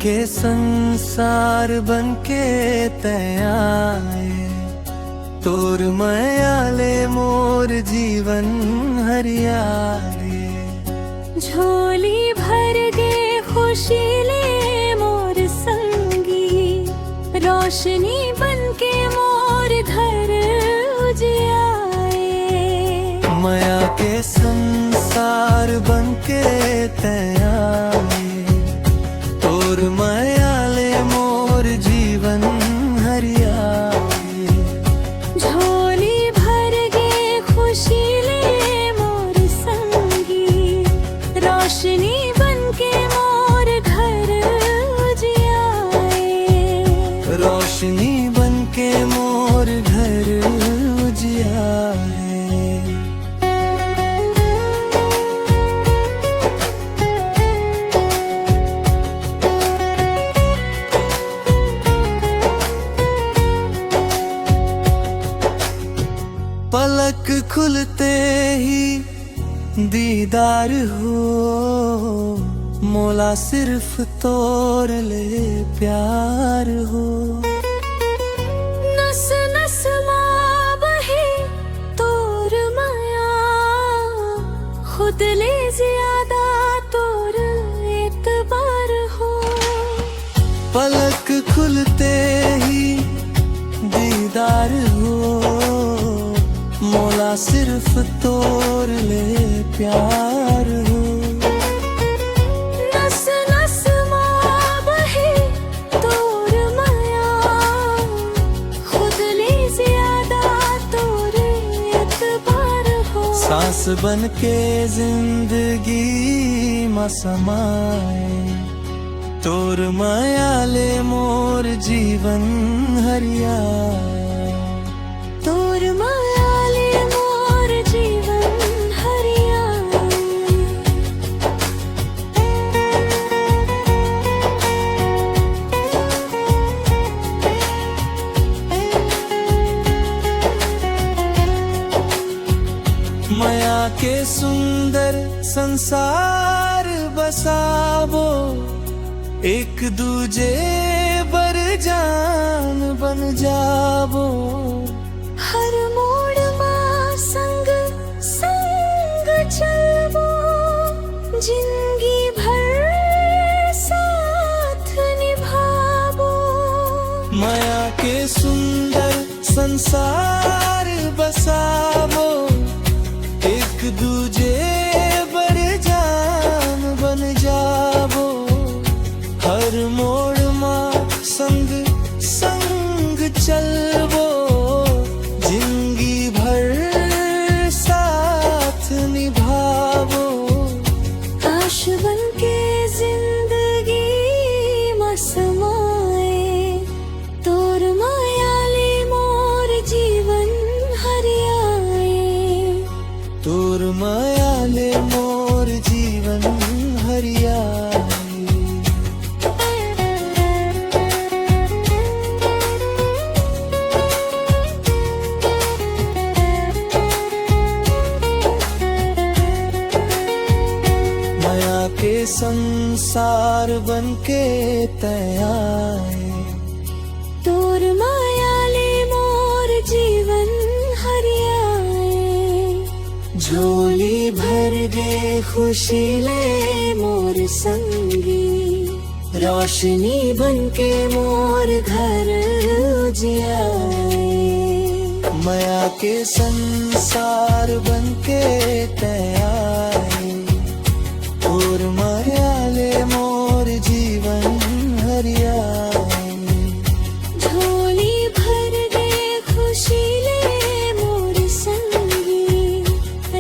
के संसार बनके तयाए तोर मायाले मोर जीवन हरियाले। झोली भर गे खुशी ले मोर संगी, रोशनी बनके मोर घर उजियाए। माया के संसार बनके तयाए तोर मायाले मोर जीवन हरियाले। झोली भर गे खुशी ले मोर संगी, रोशनी बनके मोर घर उजियाए। रोशनी बनके मोर घर उजियाए। पलक खुलते ही दीदार हो, मोला सिर्फ तोर ले प्यार हो। नस नस माँ बहे तोर माया, खुद ले ज्यादा तोर एतबार हो। पलक खुलते ही दीदार हो, मोला सिर्फ तोर ले प्यार हो। नस नस माँ बहे तोर माया, खुद ले ज्यादा तोर एतबार हो। सांस बन के जिंदगी में समाए तोर मायाले मोर जीवन हरियाए। तोर मायाले मोर जीवन हरियाए। माया के सुंदर संसार बसावो, एक दूजे बर जान बन जावो। हर मोड़ माँ संग संग चलबो, जिंदगी भर साथ निभाबो। माया के सुंदर संसार बसावो, एक दूजे बर जान बन जावो। हर मोड़ माँ संग संग चलबो, जिंदगी भर साथ निभावो। काश बनके जिंदगी में समाए तोर मायाले मोर जीवन हरियाए। तोर मायाले मोर जीवन हरियाए। माया के संसार बनके तयाए तोर मायाले मोर जीवन हरियाए। झोली भर गे खुशी ले मोर संगी, रोशनी बनके मोर घर उजियाए। माया के संसार बनके तयाए तोर मायाले मोर जीवन हरियाए। झोली भर गे खुशी ले मोर संगी,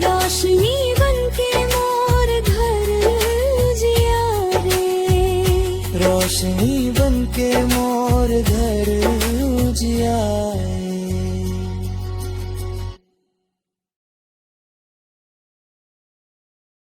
रोशनी बनके मोर घर उजियारे। रोशनी बनके मोर घर